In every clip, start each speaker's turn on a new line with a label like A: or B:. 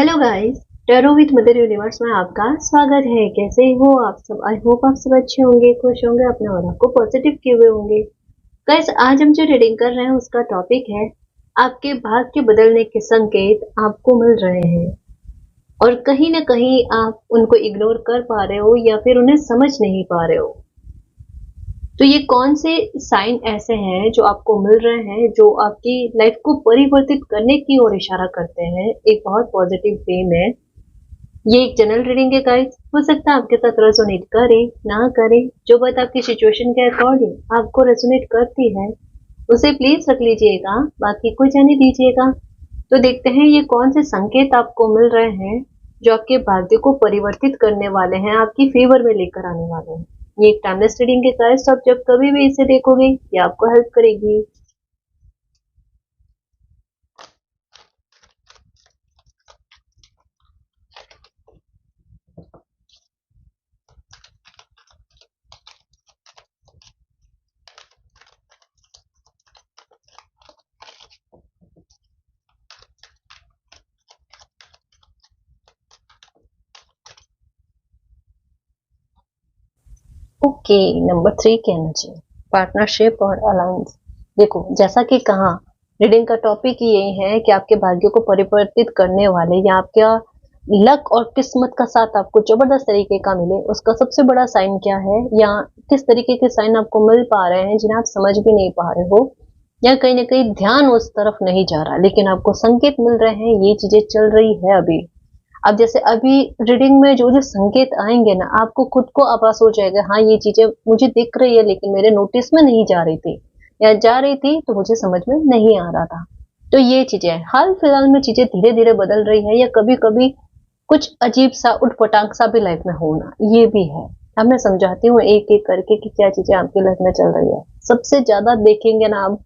A: Hello guys, tarot with mother universe में आपका स्वागत है। कैसे हो आप सब? आई होप आप सब अच्छे होंगे, खुश होंगे, अपने और आपको पॉजिटिव किए हुए होंगे। गाइस, आज हम जो रीडिंग कर रहे हैं उसका टॉपिक है आपके भाग्य बदलने के संकेत आपको मिल रहे हैं और कहीं ना कहीं आप उनको इग्नोर कर पा रहे हो या फिर उन्हें समझ नहीं पा रहे हो। तो ये कौन से साइन ऐसे हैं जो आपको मिल रहे हैं जो आपकी लाइफ को परिवर्तित करने की ओर इशारा करते हैं एक बहुत पॉजिटिव वे में। ये एक जनरल रीडिंग है गाइस, हो सकता है आपके साथ रेजोनेट करे ना करे। जो बात आपकी सिचुएशन के अकॉर्डिंग आपको रेजोनेट करती है उसे प्लीज रख लीजिएगा, बाकी को जाने दीजिएगा। तो देखते हैं ये कौन से संकेत आपको मिल रहे हैं जो आपके भाग्य को परिवर्तित करने वाले हैं, आपकी फेवर में लेकर आने वाले हैं। ये एक टाइमलेस रीडिंग के गाइस, तो आप जब कभी भी इसे देखोगे ये आपको हेल्प करेगी। ओके, नंबर 3 की एनर्जी, पार्टनरशिप और अलायंस। देखो, जैसा कि कहा, रीडिंग का टॉपिक यही है कि आपके भाग्य को परिवर्तित करने वाले या आपका लक और किस्मत का साथ आपको जबरदस्त तरीके का मिले, उसका सबसे बड़ा साइन क्या है या किस तरीके के साइन आपको मिल पा रहे हैं जिन्हें आप समझ भी नहीं पा रहे हो या कहीं ना कहीं ध्यान उस तरफ नहीं जा रहा, लेकिन आपको संकेत मिल रहे हैं, ये चीजें चल रही है अभी। अब जैसे अभी रीडिंग में जो जो संकेत आएंगे ना, आपको खुद को आभास हो जाएगा, हाँ ये चीजें मुझे दिख रही है लेकिन मेरे नोटिस में नहीं जा रही थी या जा रही थी तो मुझे समझ में नहीं आ रहा था। तो ये चीजें हाल फिलहाल में चीजें धीरे धीरे बदल रही है या कभी कभी कुछ अजीब सा उठपटांग सा भी लाइफ में होना, ये भी है। अब मैं समझाती हूँ एक एक करके कि क्या चीजें आपकी लाइफ में चल रही है। सबसे ज्यादा देखेंगे ना आप,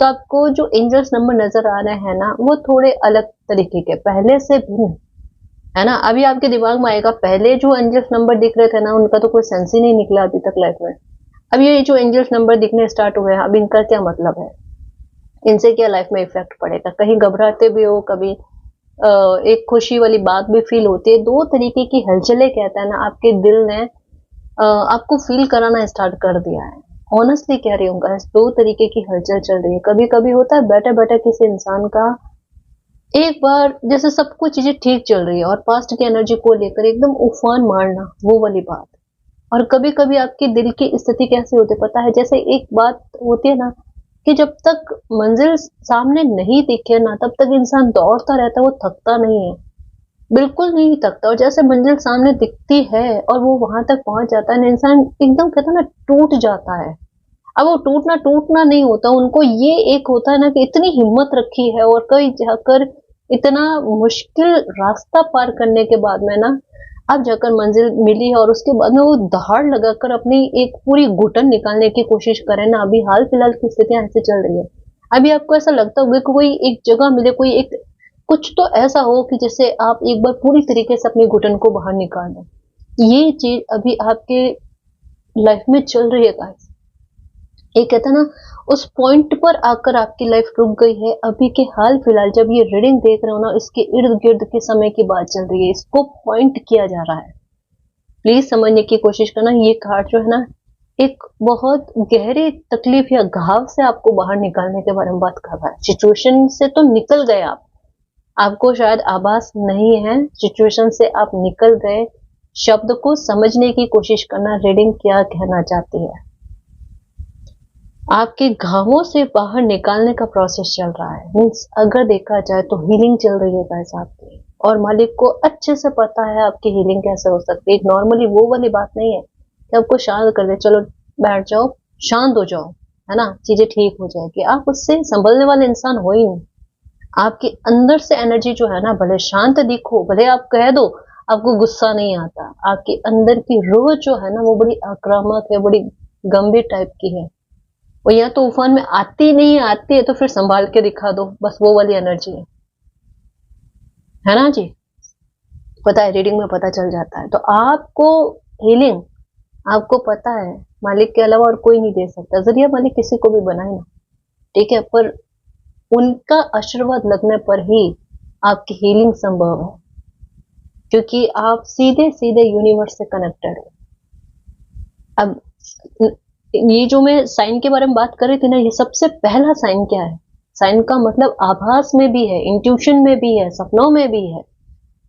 A: तो आपको जो एंजल्स नंबर नजर आ रहे हैं ना, वो थोड़े अलग तरीके के, पहले से भिन्न है ना। अभी आपके दिमाग में आएगा पहले जो एंजल्स नंबर दिख रहे थे ना, उनका तो कोई सेंस ही नहीं निकला अभी तक लाइफ में। अब ये जो एंजल्स नंबर दिखने स्टार्ट हुए हैं, अब इनका क्या मतलब है, इनसे क्या लाइफ में इफेक्ट पड़ेगा। कहीं घबराते भी हो, कभी एक खुशी वाली बात भी फील होती है। दो तरीके की हलचलें कहता है ना, आपके दिल ने आपको फील कराना स्टार्ट कर दिया है। ऑनेस्टली कह रही हूँ गाइस, दो तरीके की हलचल चल रही है। कभी कभी होता है बैठे बैठे किसी इंसान का एक बार जैसे सब कुछ चीजें ठीक चल रही है और पास्ट की एनर्जी को लेकर एकदम उफान मारना, वो वाली बात। और कभी कभी आपके दिल की स्थिति कैसी होती है पता है, जैसे एक बात होती है ना कि जब तक मंजिल सामने नहीं दिखे ना तब तक इंसान दौड़ता रहता है, वो थकता नहीं है, बिल्कुल नहीं थकता। और जैसे मंजिल सामने दिखती है और वो वहां तक पहुंच जाता है ना, इंसान एकदम कहता है ना टूट जाता है। अब वो टूटना टूटना नहीं होता, उनको ये एक होता है ना कि इतनी हिम्मत रखी है और कहीं जाकर इतना मुश्किल रास्ता पार करने के बाद में ना अब जाकर मंजिल मिली है और उसके बाद में वो दहाड़ लगाकर अपनी एक पूरी घुटन निकालने की कोशिश करें ना। अभी हाल फिलहाल की स्थितियां ऐसे चल रही है। अभी आपको ऐसा लगता होगा कि कोई एक जगह मिले, कोई एक कुछ तो ऐसा हो कि जिससे आप एक बार पूरी तरीके से अपनी घुटन को बाहर निकाल दें। ये चीज अभी आपके लाइफ में चल रही है गाइस। ये कहता ना, उस पॉइंट पर आकर आपकी लाइफ रुक गई है। अभी के हाल फिलहाल जब ये रीडिंग देख रहे हो ना, इसके इर्द गिर्द के समय की बात चल रही है, इसको पॉइंट किया जा रहा है। प्लीज समझने की कोशिश करना, ये कार्ड जो है ना एक बहुत गहरी तकलीफ या घाव से आपको बाहर निकालने के बारे में बात कर रहा है। सिचुएशन से तो निकल गए आप, आपको शायद आभास नहीं है, सिचुएशन से आप निकल गए। शब्द को समझने की कोशिश करना, रीडिंग क्या कहना चाहती है। आपके घावों से बाहर निकालने का प्रोसेस चल रहा है। मीन्स अगर देखा जाए तो हीलिंग चल रही है गाइस आपकी, और मालिक को अच्छे से पता है आपकी हीलिंग कैसे हो सकती है। नॉर्मली वो वाली बात नहीं है कि आपको शांत कर दे, चलो बैठ जाओ शांत हो जाओ, है ना, चीजें ठीक हो जाएगी। आप उससे संभलने वाले इंसान हो ही नहीं। आपके अंदर से एनर्जी जो है ना, भले शांत दिखो, भले आप कह दो आपको गुस्सा नहीं आता, आपके अंदर की रूह जो है ना वो बड़ी आक्रामक है, बड़ी गंभीर टाइप की है। वो या तो उफान में आती नहीं आती है तो फिर संभाल के दिखा दो, बस वो वाली एनर्जी है ना जी। पता है, रीडिंग में पता चल जाता है। तो आपको हीलिंग आपको पता है मालिक के अलावा और कोई नहीं दे सकता। जरिया मालिक किसी को भी बनाए ना, ठीक है, पर उनका आशीर्वाद लगने पर ही आपकी हीलिंग संभव है। क्योंकि आप सीधे सीधे यूनिवर्स से कनेक्टेड हो। अब ये जो मैं साइन के बारे में बात कर रही थी ना, ये सबसे पहला साइन क्या है? साइन का मतलब आभास में भी है, इंट्यूशन में भी है, सपनों में भी है,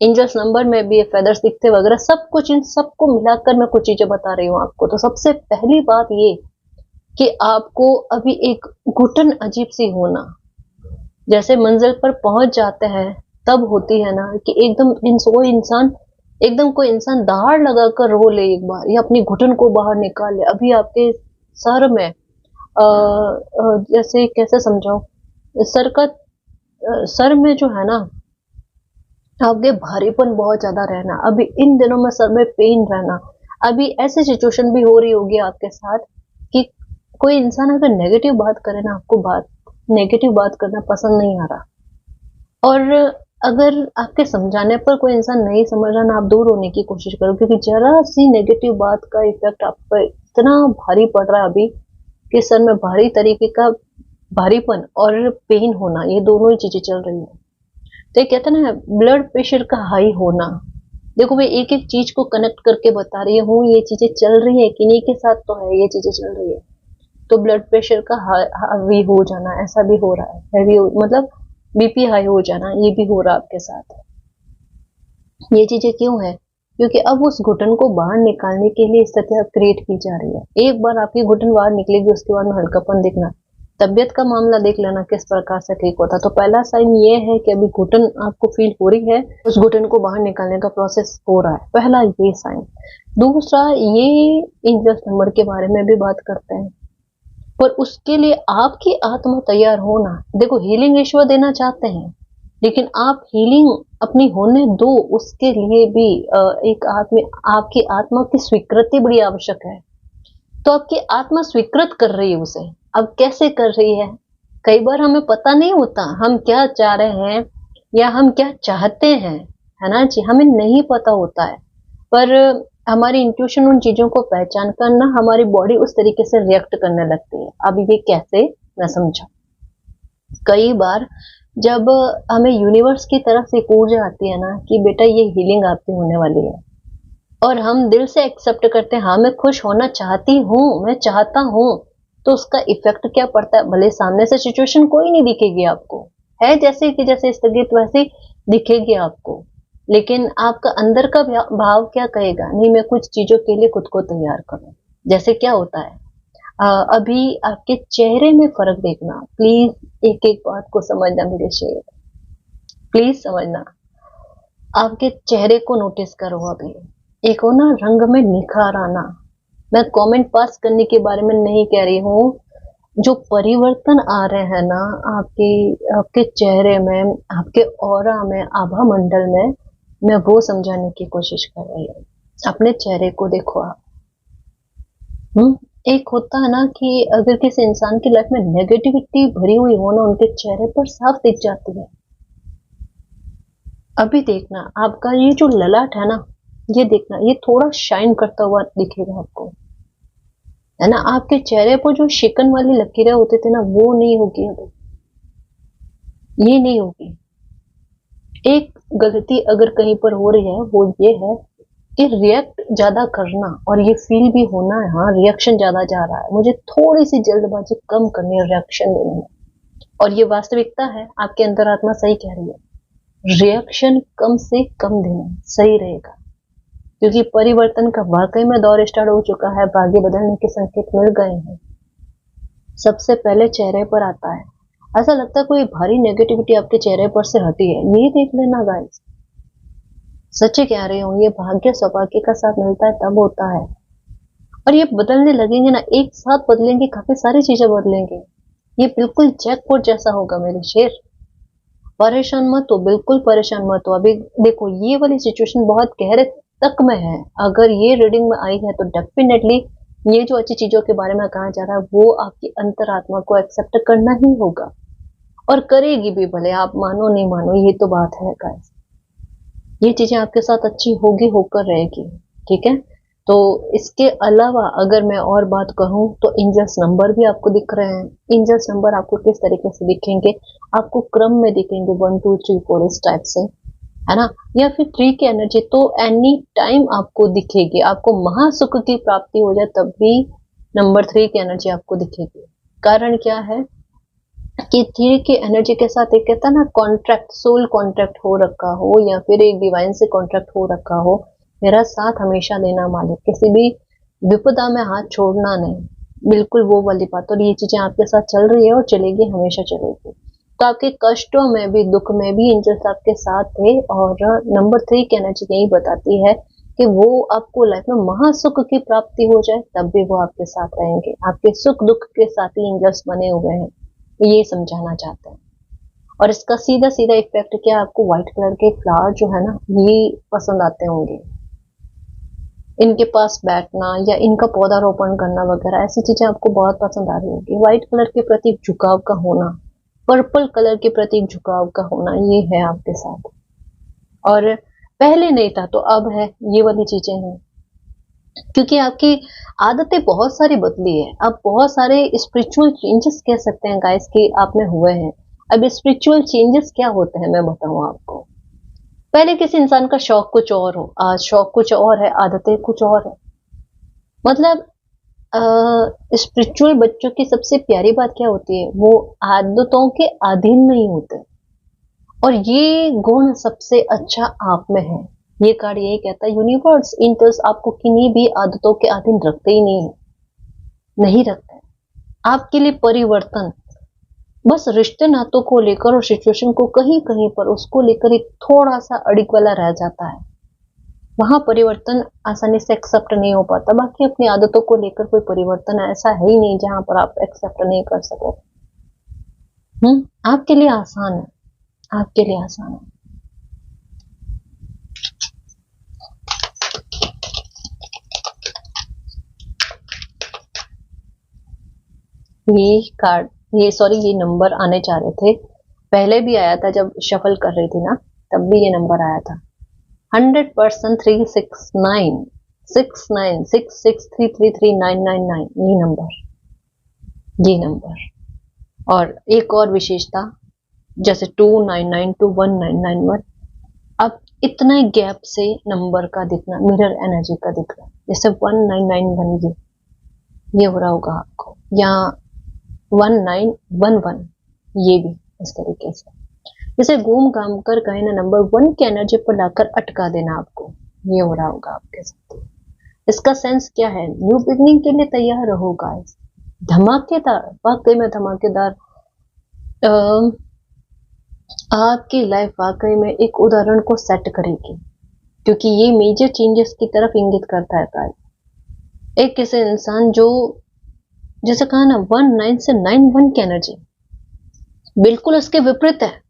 A: एंजल्स नंबर में भी है, फेदर्स दिखते वगैरह सब कुछ, इन सबको मिलाकर मैं कुछ चीजें बता रही हूँ आपको। तो सबसे पहली बात ये कि आपको अभी एक घुटन अजीब सी होना, जैसे मंजिल पर पहुंच जाते हैं तब होती है ना कि एकदम कोई इंसान दहाड़ लगाकर रो ले एक बार, या अपनी घुटन को बाहर निकाल ले। अभी आपके सर में जैसे कैसे समझाऊं, सर में जो है ना, आपके भारीपन बहुत ज्यादा रहना, अभी इन दिनों में सर में पेन रहना। अभी ऐसी सिचुएशन भी हो रही होगी आपके साथ कि कोई इंसान अगर नेगेटिव बात करे ना, आपको नेगेटिव बात करना पसंद नहीं आ रहा, और अगर आपके समझाने पर कोई इंसान नहीं समझ रहा ना, आप दूर होने की कोशिश करो, क्योंकि जरा सी नेगेटिव बात का इफेक्ट आप पर इतना भारी पड़ रहा है अभी कि सर में भारी तरीके का भारीपन और पेन होना, ये दोनों ही चीजें चल रही है। तो ये कहते हैं ना, ब्लड प्रेशर का हाई होना। देखो मैं एक एक चीज को कनेक्ट करके बता रही हूँ, ये चीजें चल रही है, किन्हीं के साथ तो है ये चीजें चल रही है। तो ब्लड प्रेशर का हाई हो जाना, ऐसा भी हो रहा है, मतलब बीपी हाई हो जाना, ये भी हो रहा है आपके साथ। ये चीजें क्यों है? क्योंकि अब उस घुटन को बाहर निकालने के लिए स्थिति क्रिएट की जा रही है। एक बार आपकी घुटन बाहर निकलेगी, उसके बाद में हल्कापन दिखना, तबियत का मामला देख लेना किस प्रकार से ठीक होता। तो पहला साइन ये है कि अभी घुटन आपको फील हो रही है, उस घुटन को बाहर निकालने का प्रोसेस हो रहा है, पहला ये साइन। दूसरा, ये एंजल्स नंबर के बारे में भी बात करते हैं, पर उसके लिए आपकी आत्मा तैयार होना। देखो हीलिंग ईश्वर देना चाहते हैं, लेकिन आप हीलिंग अपनी होने दो, उसके लिए भी आपकी आत्मा की स्वीकृति बड़ी आवश्यक है। तो आपकी आत्मा स्वीकृत कर रही है उसे। अब कैसे कर रही है? कई बार हमें पता नहीं होता हम क्या चाह रहे हैं या हम क्या चाहते हैं, है ना जी, हमें नहीं पता होता है, पर हमारी इंट्यूशन उन चीजों को पहचान कर ना हमारी बॉडी उस तरीके से रिएक्ट करने लगती है। अब ये कैसे, मैं समझा। कई बार जब हमें यूनिवर्स की तरफ से एक ऊर्जा आती है ना कि बेटा ये हीलिंग आपकी होने वाली है, और हम दिल से एक्सेप्ट करते हैं, हाँ मैं खुश होना चाहती हूँ, मैं चाहता हूँ, तो उसका इफेक्ट क्या पड़ता है? भले सामने से सिचुएशन कोई नहीं दिखेगी आपको, है जैसे स्थगित वैसे दिखेगी आपको, लेकिन आपका अंदर का भाव क्या कहेगा? नहीं, मैं कुछ चीजों के लिए खुद को तैयार करूं। जैसे क्या होता है, अभी आपके चेहरे में फर्क देखना, प्लीज एक एक बात को समझना मेरे शेर, प्लीज समझना। आपके चेहरे को नोटिस करो। अभी एक हो ना रंग में निखार आना, मैं कमेंट पास करने के बारे में नहीं कह रही हूँ, जो परिवर्तन आ रहे हैं ना आपके चेहरे में, आपके ऑरा में, आभा मंडल में, मैं वो समझाने की कोशिश कर रही हूँ। अपने चेहरे को देखो आप। एक होता है ना कि अगर किसी इंसान की लाइफ में नेगेटिविटी भरी हुई हो ना, उनके चेहरे पर साफ दिख जाती है। अभी देखना आपका ये जो ललाट है ना, ये देखना, ये थोड़ा शाइन करता हुआ दिखेगा आपको, है ना। आपके चेहरे पर जो शिकन वाली लकीरें होती थी ना, वो नहीं होगी अभी, ये नहीं होगी। एक गलती अगर कहीं पर हो रही है वो ये है कि रिएक्ट ज्यादा करना, और ये फील भी होना है, हाँ रिएक्शन ज्यादा जा रहा है, मुझे थोड़ी सी जल्दबाजी कम करनी है रिएक्शन लेने में, और ये वास्तविकता है, आपके अंतरात्मा सही कह रही है, रिएक्शन कम से कम देना सही रहेगा, क्योंकि परिवर्तन का वाकई में दौर स्टार्ट हो चुका है, भाग्य बदलने के संकेत मिल गए हैं। सबसे पहले चेहरे पर आता है, ऐसा लगता है कोई भारी नेगेटिविटी आपके चेहरे पर से हटी है, यही देख लेना गाइस, सच्ची कह रही हूँ, ये भाग्य सौभाग्य का साथ मिलता है तब होता है। और ये बदलने लगेंगे ना, एक साथ बदलेंगे, काफी सारी चीजें बदलेंगे, ये बिल्कुल जैकपॉट जैसा होगा मेरे शेर। परेशान मत हो, बिल्कुल परेशान मत हो। अभी देखो ये वाली सिचुएशन बहुत गहरे तक में है, अगर ये रीडिंग में आई है तो डेफिनेटली ये जो अच्छी चीजों के बारे में कहा जा रहा है वो आपकी अंतरात्मा को एक्सेप्ट करना ही होगा, और करेगी भी, भले आप मानो नहीं मानो, ये तो बात है गाइस। ये चीजें आपके साथ अच्छी होगी, होकर रहेगी, ठीक है। तो इसके अलावा अगर मैं और बात कहूँ तो एंजल्स नंबर भी आपको दिख रहे हैं। एंजल्स नंबर आपको किस तरीके से दिखेंगे? आपको क्रम में दिखेंगे 1 2 3 4 इस टाइप से, है ना। या फिर 3 की एनर्जी तो एनी टाइम आपको दिखेगी, आपको महासुख की प्राप्ति हो जाए तब भी नंबर 3 की एनर्जी आपको दिखेगी। कारण क्या है कि 3 की एनर्जी के साथ एक कहता है ना कॉन्ट्रैक्ट, सोल कॉन्ट्रैक्ट हो रखा हो या फिर एक डिवाइन से कॉन्ट्रैक्ट हो रखा हो, मेरा साथ हमेशा देना मालिक, किसी भी विपदा में हाथ छोड़ना नहीं, बिल्कुल वो वाली बात। और ये चीजें आपके साथ चल रही है और चलेगी, हमेशा चलेगी। तो आपके कष्टों में भी, दुख में भी एंजल्स आपके साथ थे। और नंबर 3 की एनर्जी यही बताती है कि वो आपको लाइफ में महासुख की प्राप्ति हो जाए तब भी वो आपके साथ रहेंगे, आपके सुख दुख के साथ ही एंजल्स बने हुए हैं, ये समझाना चाहते हैं। और इसका सीधा सीधा इफेक्ट क्या, आपको व्हाइट कलर के फ्लावर जो है ना ये पसंद आते होंगे, इनके पास बैठना या इनका पौधारोपण करना वगैरह, ऐसी चीजें आपको बहुत पसंद आ रही होगी। व्हाइट कलर के प्रति झुकाव का होना, पर्पल कलर के प्रति झुकाव का होना, ये है आपके साथ। और पहले नहीं था तो अब है, ये वाली चीजें हैं। क्योंकि आपकी आदतें बहुत सारी बदली है, अब बहुत सारे स्पिरिचुअल चेंजेस कह सकते हैं गाइस कि आप में हुए हैं। अब स्पिरिचुअल चेंजेस क्या होते हैं मैं बताऊं आपको। पहले किसी इंसान का शौक कुछ और हो, आज शौक कुछ और है, आदतें कुछ और है। मतलब स्पिरिचुअल बच्चों की सबसे प्यारी बात क्या होती है, वो आदतों के अधीन नहीं होते। और ये गुण सबसे अच्छा आप में है। ये कार्ड यही कहता है, यूनिवर्स इंटर्स आपको किन्हीं भी आदतों के अधीन रखते ही नहीं है, नहीं रखते। आपके लिए परिवर्तन बस रिश्ते नातों को लेकर और सिचुएशन को कहीं कहीं पर उसको लेकर एक थोड़ा सा अड़िक वाला रह जाता है, वहां परिवर्तन आसानी से एक्सेप्ट नहीं हो पाता। बाकी अपनी आदतों को लेकर कोई परिवर्तन ऐसा है ही नहीं जहां पर आप एक्सेप्ट नहीं कर सको। आपके लिए आसान है, आपके लिए आसान है। ये कार्ड, ये नंबर आने जा रहे थे, पहले भी आया था जब शफल कर रही थी ना, तब भी ये नंबर आया था 100%। 369 69 66333999, ये नंबर। और एक और विशेषता, जैसे 299 to 1991, अब इतने गैप से नंबर का दिखना, मिरर एनर्जी का दिखना, जैसे 1991 ये हो रहा होगा आपको, या 1911 ये भी इस तरीके से, जैसे घूम घाम कर कहीं ना नंबर 1 की एनर्जी पर लाकर अटका देना आपको, ये हो रहा होगा आपके साथ। इसका सेंस क्या है, न्यू बिगनिंग के लिए तैयार रहो गाइस, धमाकेदार, वाकई में धमाकेदार। आपकी लाइफ वाकई में एक उदाहरण को सेट करेगी, क्योंकि ये मेजर चेंजेस की तरफ इंगित करता है गाइस। एक ऐसे इंसान जो, जैसे कहा ना 19 से 91 की एनर्जी बिल्कुल उसके विपरीत है,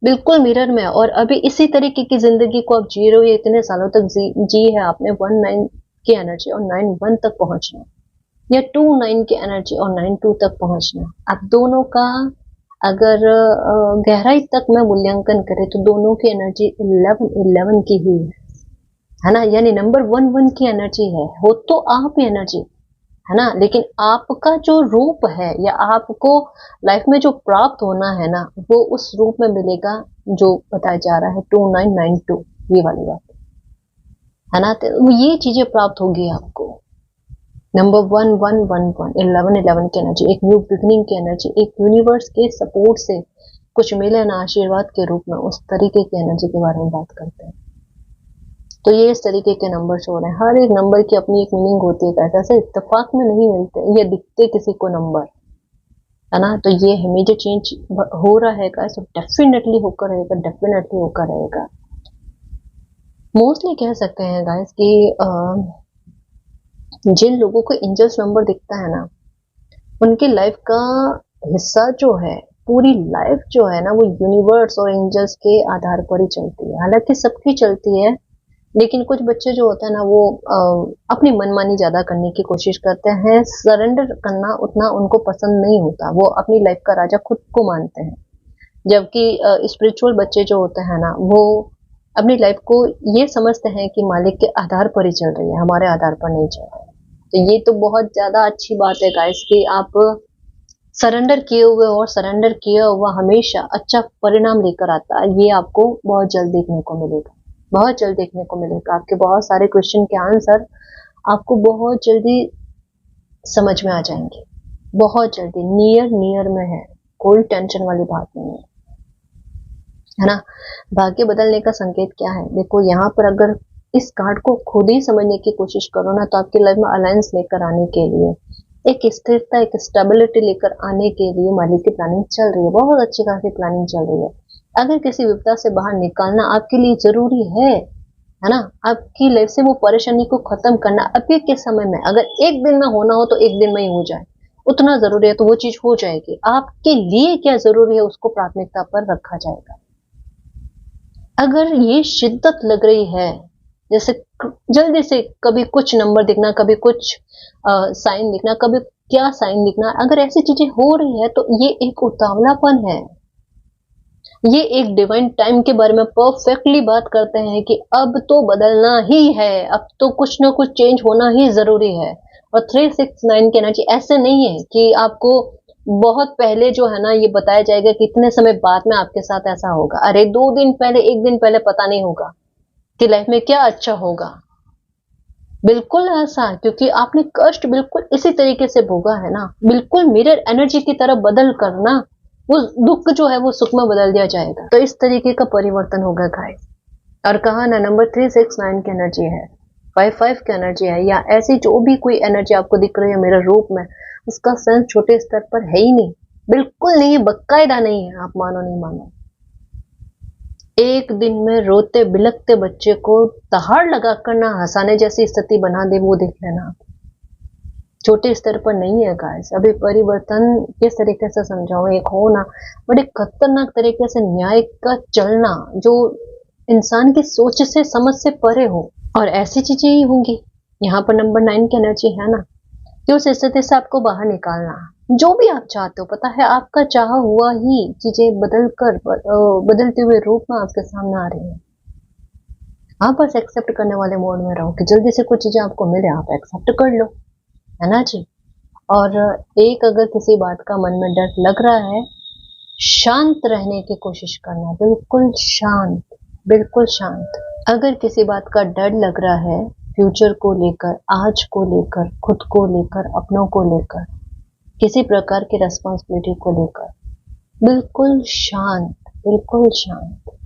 A: बिल्कुल मिरर में है। और अभी इसी तरीके की जिंदगी को आप जी रहे हो, ये इतने सालों तक जी है आपने 19 की एनर्जी और 91 तक पहुंचना, या 29 की एनर्जी और 92 तक पहुंचना। अब दोनों का अगर गहराई तक मैं मूल्यांकन करें तो दोनों की एनर्जी 11 की ही है ना। यानी नंबर 11 की एनर्जी है, हो तो आप ही एनर्जी है ना, लेकिन आपका जो रूप है या आपको लाइफ में जो प्राप्त होना है ना, वो उस रूप में मिलेगा जो बताया जा रहा है 2992, ये वाली बात है ना। तो ये चीजें प्राप्त होगी आपको। नंबर 1111 1111 की एनर्जी, एक न्यू बिगनिंग की एनर्जी, एक यूनिवर्स के सपोर्ट से कुछ मिले ना आशीर्वाद के रूप में, उस तरीके की एनर्जी के बारे में बात करते हैं। तो ये इस तरीके के नंबर हो रहे हैं, हर एक नंबर की अपनी एक मीनिंग होती है, ऐसे इत्तेफाक में नहीं मिलते ये दिखते किसी को नंबर, है ना। तो ये मेजर चेंज हो रहा है गाइस, तो डेफिनेटली होकर रहेगा, डेफिनेटली होकर रहेगा। मोस्टली कह सकते हैं गाइस कि जिन लोगों को एंजल्स नंबर दिखता है ना, उनकी लाइफ का हिस्सा जो है, पूरी लाइफ जो है ना, वो यूनिवर्स और एंजल्स के आधार पर ही चलती है। हालांकि सबकी चलती है, लेकिन कुछ बच्चे जो होते हैं ना, वो अपनी मनमानी ज्यादा करने की कोशिश करते हैं, सरेंडर करना उतना उनको पसंद नहीं होता, वो अपनी लाइफ का राजा खुद को मानते हैं। जबकि स्पिरिचुअल बच्चे जो होते हैं ना, वो अपनी लाइफ को ये समझते हैं कि मालिक के आधार पर ही चल रही है, हमारे आधार पर नहीं चल रही है। तो ये तो बहुत ज्यादा अच्छी बात है गाइस कि आप सरेंडर किए हुए और सरेंडर किया हुआ हमेशा अच्छा परिणाम लेकर आता है। ये आपको बहुत जल्द देखने को मिलेगा, बहुत जल्द देखने को मिलेगा। आपके बहुत सारे क्वेश्चन के आंसर आपको बहुत जल्दी समझ में आ जाएंगे, बहुत जल्दी, नियर में है, कोई टेंशन वाली बात नहीं है ना। भाग्य बदलने का संकेत क्या है? देखो यहाँ पर अगर इस कार्ड को खुद ही समझने की कोशिश करो ना, तो आपकी लाइफ में अलायंस लेकर आने के लिए, एक स्थिरता, एक स्टेबिलिटी लेकर आने के लिए मालिक की प्लानिंग चल रही है, बहुत अच्छी खासी प्लानिंग चल रही है। अगर किसी विपदा से बाहर निकालना आपके लिए जरूरी है ना, आपकी लाइफ से वो परेशानी को खत्म करना अभी के समय में, अगर एक दिन में होना हो तो एक दिन में ही हो जाए, उतना जरूरी है तो वो चीज हो जाएगी। आपके लिए क्या जरूरी है उसको प्राथमिकता पर रखा जाएगा। अगर ये शिद्दत लग रही है, जैसे जल्दी से कभी कुछ नंबर दिखना, कभी कुछ साइन दिखना, कभी क्या साइन दिखना, अगर ऐसी चीजें हो रही है तो ये एक उतावलापन है। ये एक डिवाइन टाइम के बारे में परफेक्टली बात करते हैं कि अब तो बदलना ही है, अब तो कुछ ना कुछ चेंज होना ही जरूरी है। और 369 की एनर्जी ऐसे नहीं है कि आपको बहुत पहले जो है ना ये बताया जाएगा कि इतने समय बाद में आपके साथ ऐसा होगा। अरे 2 दिन पहले, 1 दिन पहले पता नहीं होगा कि लाइफ में क्या अच्छा होगा। बिल्कुल ऐसा, क्योंकि आपने कष्ट बिल्कुल इसी तरीके से भोगा है ना, बिल्कुल मिरर एनर्जी की तरह बदल कर ना वो दुख जो है वो सुख में बदल दिया जाएगा। तो इस तरीके का परिवर्तन होगा गाइस। और कहा ना, नंबर 369 की एनर्जी है, 55 की एनर्जी है, या ऐसी जो भी कोई एनर्जी आपको दिख रही है मेरे रूप में, उसका सेंस छोटे स्तर पर है ही नहीं, बिल्कुल नहीं है, बकायदा नहीं है। आप मानो नहीं मानो, एक दिन में रोते बिलखते बच्चे को दहाड़ लगाकर ना हंसाने जैसी स्थिति बना दे, वो देख लेना आप। छोटे स्तर पर नहीं है गाइस। अभी परिवर्तन किस तरीके से समझाओ, एक हो ना बड़े खतरनाक तरीके से न्याय का चलना, जो इंसान की सोच से समझ से परे हो, और ऐसी चीजें ही होंगी। यहाँ पर नंबर 9 की एनर्जी है ना, कि उस स्थिति से आपको बाहर निकालना, जो भी आप चाहते हो, पता है आपका चाहा हुआ ही चीजें बदलते हुए रूप में आपके सामने आ रही है। आप बस एक्सेप्ट करने वाले मोड में रहो कि जल्दी से कुछ चीजें आपको मिले, आप एक्सेप्ट कर लो, है ना जी। और एक, अगर किसी बात का मन में डर लग रहा है, शांत रहने की कोशिश करना, बिल्कुल शांत, बिल्कुल शांत। अगर किसी बात का डर लग रहा है, फ्यूचर को लेकर, आज को लेकर, खुद को लेकर, अपनों को लेकर, किसी प्रकार की रेस्पॉन्सिबिलिटी को लेकर, बिल्कुल शांत, बिल्कुल शांत।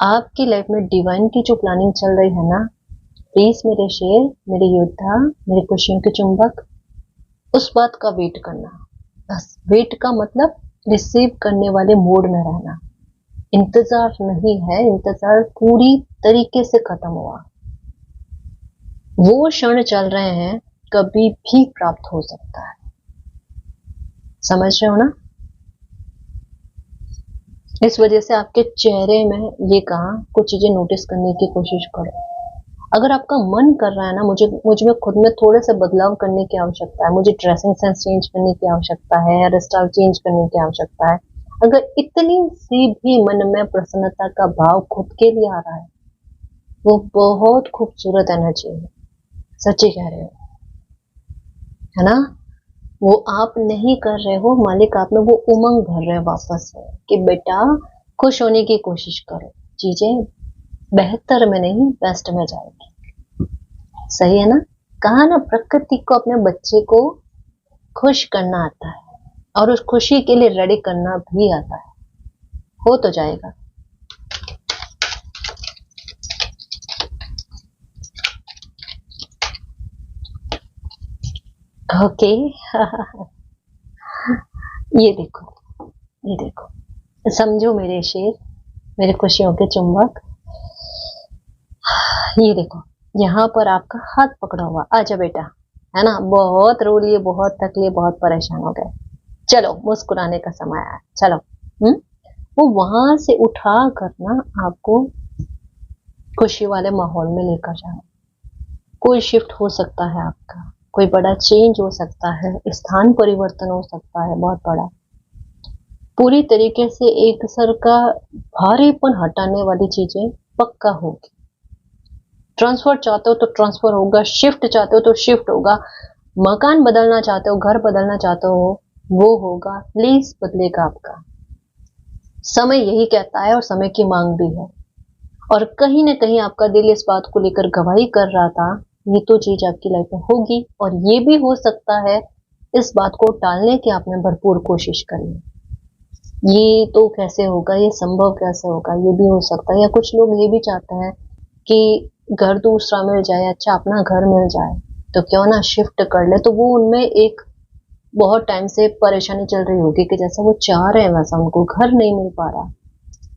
A: आपकी लाइफ में डिवाइन की जो प्लानिंग चल रही है ना, प्लीज मेरे शेर, मेरे योद्धा, मेरे खुशियों के चुंबक, उस बात का वेट करना। बस वेट का मतलब रिसीव करने वाले मोड में रहना। इंतजार नहीं है, इंतजार पूरी तरीके से खत्म हुआ। वो क्षण चल रहे हैं, कभी भी प्राप्त हो सकता है। समझ रहे हो ना? इस वजह से आपके चेहरे में ये कहा, कुछ चीजें नोटिस करने की कोशिश करो। अगर आपका मन कर रहा है ना, मुझ में खुद में थोड़े से बदलाव करने की आवश्यकता है, मुझे ड्रेसिंग सेंस चेंज करने की आवश्यकता है, हेयर स्टाइल चेंज करने की आवश्यकता है, अगर इतनी सी भी मन में प्रसन्नता का भाव खुद के लिए आ रहा है, वो बहुत खूबसूरत एनर्जी है। सच्ची कह रहे हो, है ना। वो आप नहीं कर रहे हो, मालिक आप में वो उमंग भर रहे हैं वापस से कि बेटा खुश होने की कोशिश करो, चीजें बेहतर में नहीं बेस्ट में जाएगी। सही है ना? कहा ना, प्रकृति को अपने बच्चे को खुश करना आता है, और उस खुशी के लिए रेडी करना भी आता है। हो तो जाएगा। ओके ये देखो, ये देखो, समझो मेरे शेर, मेरे खुशियों के चुंबक, ये देखो, यहाँ पर आपका हाथ पकड़ा हुआ, आजा बेटा, है ना। बहुत रो लिए, बहुत थक लिए, बहुत परेशान हो गए, चलो मुस्कुराने का समय आया, चलो। वो वहां से उठा कर ना आपको खुशी वाले माहौल में लेकर जाना। कोई शिफ्ट हो सकता है आपका, कोई बड़ा चेंज हो सकता है, स्थान परिवर्तन हो सकता है बहुत बड़ा। पूरी तरीके से एक सर का भारीपन हटाने वाली चीजें पक्का होगी। ट्रांसफर चाहते हो तो ट्रांसफर होगा, शिफ्ट चाहते हो तो शिफ्ट होगा, मकान बदलना चाहते हो, घर बदलना चाहते हो, वो होगा, प्लीज बदलेगा आपका। समय यही कहता है और समय की मांग भी है। और कहीं ना कहीं आपका दिल इस बात को लेकर गवाही कर रहा था, ये तो चीज आपकी लाइफ में होगी, और ये भी हो सकता है इस बात को टालने की आपने भरपूर कोशिश करी। ये तो कैसे होगा, ये संभव कैसे होगा, ये भी हो सकता है। या कुछ लोग ये भी चाहते हैं कि घर दूसरा मिल जाए, अच्छा अपना घर मिल जाए तो क्यों ना शिफ्ट कर ले। तो वो उनमें एक बहुत टाइम से परेशानी चल रही होगी कि जैसा वो चाह रहे हैं वैसा उनको घर नहीं मिल पा रहा।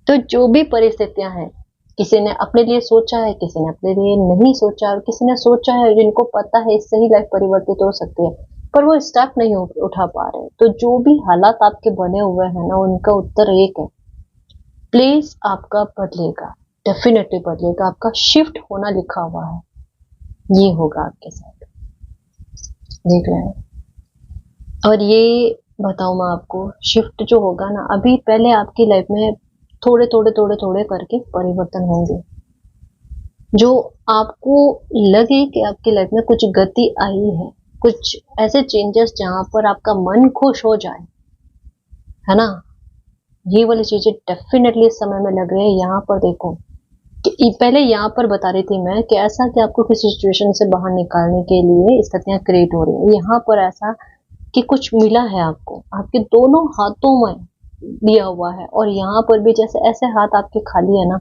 A: तो जो भी परिस्थितियां हैं, किसी ने अपने लिए सोचा है, किसी ने अपने लिए नहीं सोचा, और किसी ने सोचा है जिनको पता है इससे ही लाइफ परिवर्तित हो सकती है, पर वो स्टेप नहीं उठा पा रहे। तो जो भी हालात आपके बने हुए हैं ना, उनका उत्तर एक है, प्लीज आपका बदलेगा, डेफिनेटली बदलेगा। आपका शिफ्ट होना लिखा हुआ है, ये होगा आपके साथ, देख रहे हैं। और ये बताऊं मैं आपको, शिफ्ट जो होगा ना, अभी पहले आपकी लाइफ में थोड़े थोड़े थोड़े थोड़े करके परिवर्तन होंगे, जो आपको लगे कि आपकी लाइफ में कुछ गति आई है, कुछ ऐसे चेंजेस जहां पर आपका मन खुश हो जाए, है ना। ये वाली चीजें डेफिनेटली इस समय में लग रही है। यहाँ पर देखो कि पहले यहाँ पर बता रही थी मैं कि ऐसा कि आपको किसी सिचुएशन से बाहर निकालने के लिए स्थितियां क्रिएट हो रही है। यहाँ पर ऐसा कि कुछ मिला है आपको, आपके दोनों हाथों में दिया हुआ है। और यहाँ पर भी जैसे ऐसे हाथ आपके खाली है ना,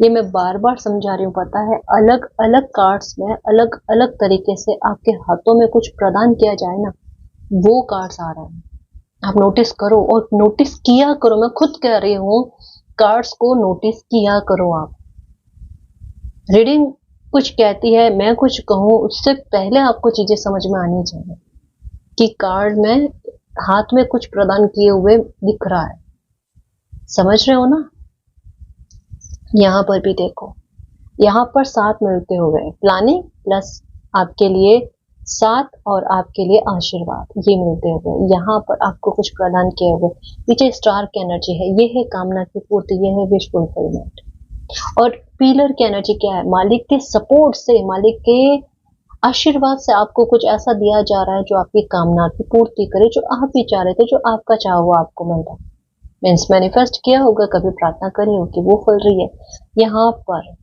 A: ये मैं बार बार समझा रही हूँ, पता है, अलग अलग कार्ड्स में अलग अलग तरीके से आपके हाथों में कुछ प्रदान किया जाए ना, वो कार्ड्स आ रहे हैं। आप नोटिस करो, और नोटिस किया करो, मैं खुद कह रही हूँ, कार्ड्स को नोटिस किया करो आप। रीडिंग कुछ कहती है, मैं कुछ कहूँ, उससे पहले आपको चीजें समझ में आनी चाहिए कि कार्ड में हाथ में कुछ प्रदान किए हुए दिख रहा है, समझ रहे हो ना। यहाँ पर भी देखो, यहाँ पर साथ मिलते हुए प्लानिंग प्लस आपके लिए साथ और आपके लिए आशीर्वाद, ये मिलते हुए यहाँ पर आपको कुछ प्रदान किए हुए। पीछे स्टार की एनर्जी है, ये है कामना की पूर्ति, ये है विश फुलफिलमेंट। और पिलर की एनर्जी क्या है, मालिक के सपोर्ट से, मालिक के आशीर्वाद से आपको कुछ ऐसा दिया जा रहा है जो आपकी कामना की पूर्ति करे, जो आप भी चाह रहे थे, जो आपका चाह हुआ आपको मिल रहा है। मीन्स मैनिफेस्ट किया होगा, कभी प्रार्थना करी होगी, वो फल रही है। यहाँ पर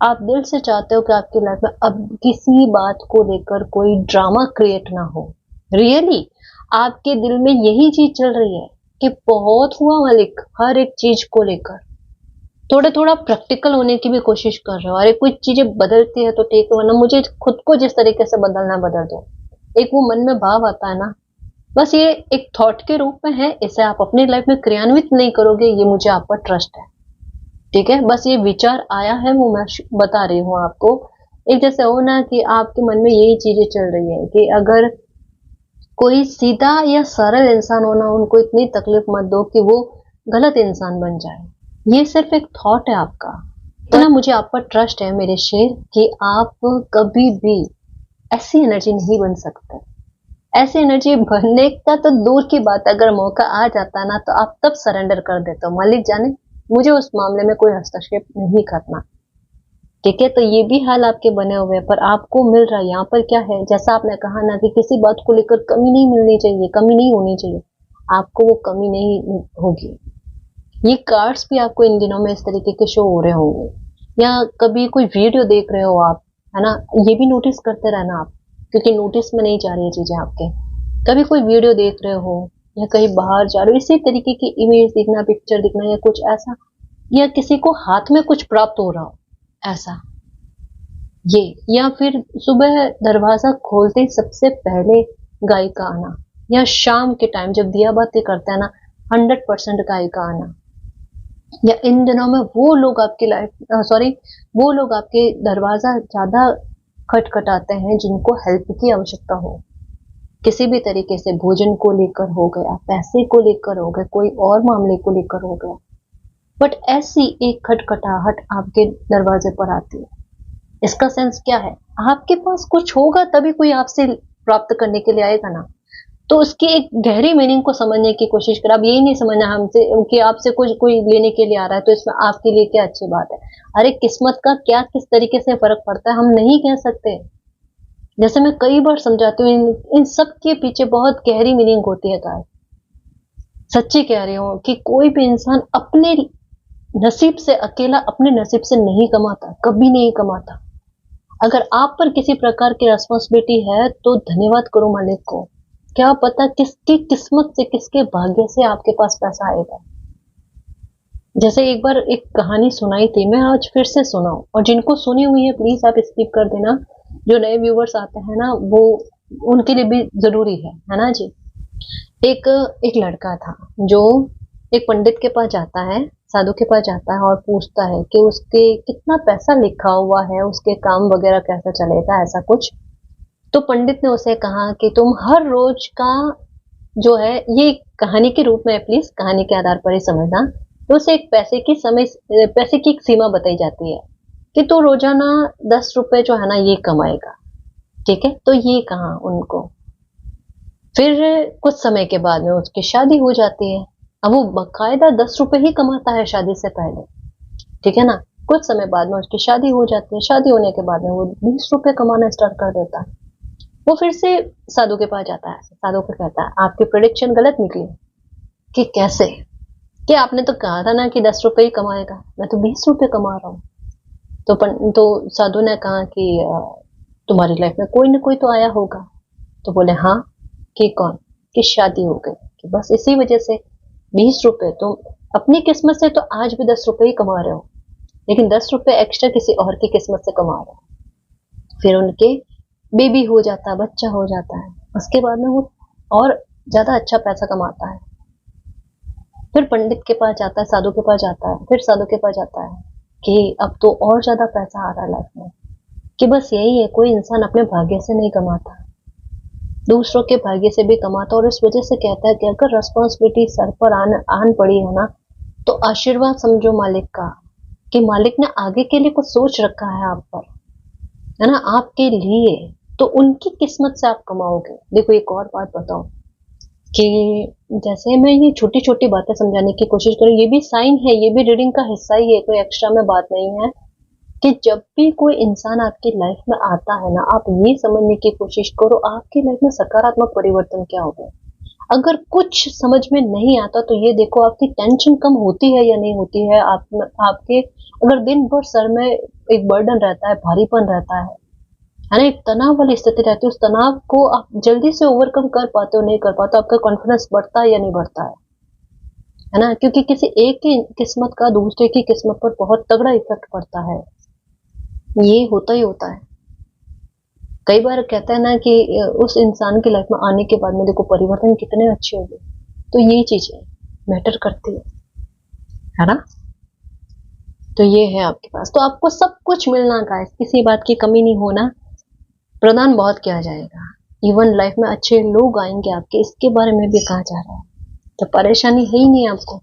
A: आप दिल से चाहते हो कि आपकी लाइफ में अब किसी बात को लेकर कोई ड्रामा क्रिएट ना हो। रियली आपके दिल में यही चीज चल रही है कि बहुत हुआ मालिक, हर एक चीज को लेकर थोड़ा थोड़ा प्रैक्टिकल होने की भी कोशिश कर रहे हो। अरे कुछ चीजें बदलती है तो ठीक है, वरना मुझे खुद को जिस तरीके से बदलना बदल दो। एक वो मन में भाव आता है ना, बस ये एक थॉट के रूप में है, इसे आप अपनी लाइफ में क्रियान्वित नहीं करोगे, ये मुझे आप पर ट्रस्ट है, ठीक है। बस ये विचार आया है, वो मैं बता रही हूँ आपको। एक जैसे हो ना कि आपके मन में यही चीजें चल रही है कि अगर कोई सीधा या सरल इंसान हो ना, उनको इतनी तकलीफ मत दो कि वो गलत इंसान बन जाए। ये सिर्फ एक थॉट है आपका। तो ना मुझे आप पर ट्रस्ट है मेरे शेर कि आप कभी भी ऐसी एनर्जी नहीं बन सकते। ऐसी एनर्जी बनने का तो दूर की बात, अगर मौका आ जाता ना तो आप तब सरेंडर कर देते हो, मालिक जाने मुझे उस मामले में कोई हस्तक्षेप नहीं करना, ठीक है। तो ये भी हाल आपके बने हुए हैं, पर आपको मिल रहा है। यहाँ पर क्या है, जैसा आपने कहा ना कि किसी बात को लेकर कमी नहीं मिलनी चाहिए, कमी नहीं होनी चाहिए, आपको वो कमी नहीं होगी। ये कार्ड्स भी आपको इन दिनों में इस तरीके के शो हो रहे होंगे, या कभी कोई वीडियो देख रहे हो आप, है ना, ये भी नोटिस करते रहना आप, क्योंकि नोटिस में नहीं जा रही है चीजें आपके। कभी कोई वीडियो देख रहे हो या कहीं बाहर जा रहे हो, इसी तरीके की इमेज दिखना, पिक्चर दिखना या कुछ ऐसा, या किसी को हाथ में कुछ प्राप्त हो रहा हो ऐसा, ये, या फिर सुबह दरवाजा खोलते सबसे पहले गाय का आना, या शाम के टाइम जब दिया बाती करते हैं ना, 100% गाय का आना। या इन दिनों में वो लोग आपकी वो लोग आपके दरवाजा ज्यादा खटखटाते हैं जिनको हेल्प की आवश्यकता हो, किसी भी तरीके से, भोजन को लेकर हो गया, पैसे को लेकर हो गया, कोई और मामले को लेकर हो गया। बट ऐसी एक खटखटाहट आपके दरवाजे पर आती है, इसका सेंस क्या है, आपके पास कुछ होगा तभी कोई आपसे प्राप्त करने के लिए आएगा ना। तो उसकी एक गहरी मीनिंग को समझने की कोशिश करें। अब यही नहीं समझना हमसे कि आपसे कुछ कोई लेने के लिए आ रहा है तो इसमें आपके लिए क्या अच्छी बात है। अरे किस्मत का क्या किस तरीके से फर्क पड़ता है हम नहीं कह सकते। जैसे मैं कई बार समझाती हूँ, इन सब के पीछे बहुत गहरी मीनिंग होती है गाइस। सच्ची कह रही हूँ कि कोई भी इंसान अपने नसीब से अकेला अपने नसीब से नहीं कमाता, कभी नहीं कमाता। अगर आप पर किसी प्रकार की रिस्पॉन्सिबिलिटी है तो धन्यवाद करो मालिक को। क्या पता किसकी किस्मत से, किसके भाग्य से आपके पास पैसा आएगा। जैसे एक बार एक कहानी सुनाई थी, मैं आज फिर से सुनाऊं, और जिनको सुनी हुई है प्लीज आप स्किप कर देना। जो नए व्यूवर्स आते हैं ना, वो उनके लिए भी जरूरी है ना जी। एक एक लड़का था जो एक पंडित के पास जाता है, साधु के पास जाता है और पूछता है कि उसके कितना पैसा लिखा हुआ है, उसके काम वगैरह कैसा चलेगा, ऐसा कुछ। तो पंडित ने उसे कहा कि तुम हर रोज का जो है, ये कहानी के रूप में, प्लीज कहानी के आधार पर ही समझना। तो उसे एक पैसे की एक सीमा बताई जाती है कि तू रोजाना 10 रुपए जो है ना ये कमाएगा। ठीक है, तो ये कहा उनको। फिर कुछ समय के बाद में उसकी शादी हो जाती है। अब वो बकायदा 10 रुपए ही कमाता है शादी से पहले, ठीक है ना। कुछ समय बाद में उसकी शादी हो जाती है। शादी होने के बाद में वो 20 रुपए कमाना स्टार्ट कर देता है। वो फिर से साधु के पास जाता है, साधु को कहता है आपकी प्रेडिक्शन गलत निकली। कि कैसे? कि आपने तो कहा था ना कि 10 रुपए ही कमाएगा, मैं तो 20 रुपए कमा रहा हूँ। तो साधु ने कहा कि तुम्हारी लाइफ में कोई ना कोई तो आया होगा। तो बोले हाँ। कि कौन? कि शादी हो गई। कि बस इसी वजह से 20 रुपए तुम अपनी किस्मत से तो आज भी 10 रुपए ही कमा रहे हो, लेकिन 10 रुपए एक्स्ट्रा किसी और की किस्मत से कमा रहे हो। फिर उनके बेबी हो जाता है, बच्चा हो जाता है। उसके बाद में वो और ज्यादा अच्छा पैसा कमाता है। फिर पंडित के पास जाता है, साधु के पास जाता है, फिर साधु के पास जाता है कि अब तो और ज्यादा पैसा आ रहा है लाइफ में। कि बस यही है, कोई इंसान अपने भाग्य से नहीं कमाता, दूसरों के भाग्य से भी कमाता। और इस वजह से कहता है कि अगर रिस्पॉन्सिबिलिटी सर पर आन पड़ी है ना, तो आशीर्वाद समझो मालिक का, कि मालिक ने आगे के लिए कुछ सोच रखा है आप पर, है ना, आपके लिए। तो उनकी किस्मत से आप कमाओगे। देखो एक और बात बताओ कि जैसे मैं ये छोटी छोटी बातें समझाने की कोशिश करूँ, ये भी साइन है, ये भी रीडिंग का हिस्सा ही है, कोई एक्स्ट्रा में बात नहीं है। कि जब भी कोई इंसान आपकी लाइफ में आता है ना, आप ये समझने की कोशिश करो आपकी लाइफ में सकारात्मक परिवर्तन क्या होगा। अगर कुछ समझ में नहीं आता तो ये देखो आपकी टेंशन कम होती है या नहीं होती है। आपके अगर दिन भर सर में एक बर्डन रहता है, भारीपन रहता है ना, एक तनाव वाली स्थिति रहती है, उस तनाव को आप जल्दी से ओवरकम कर पाते हो, नहीं कर पाते, आपका कॉन्फिडेंस बढ़ता है या नहीं बढ़ता है ना। क्योंकि किसी एक की किस्मत का दूसरे की किस्मत पर बहुत तगड़ा इफेक्ट पड़ता है, ये होता ही होता है। कई बार कहता है ना कि उस इंसान की लाइफ में आने के बाद में देखो परिवर्तन कितने अच्छे हो गए। तो ये चीजें मैटर करती है ना। तो ये है आपके पास, तो आपको सब कुछ मिलना गाइस, किसी बात की कमी नहीं होना, प्रदान बहुत किया जाएगा। इवन लाइफ में अच्छे लोग आएंगे आपके, इसके बारे में भी कहा जा रहा है। तो परेशानी है ही नहीं आपको।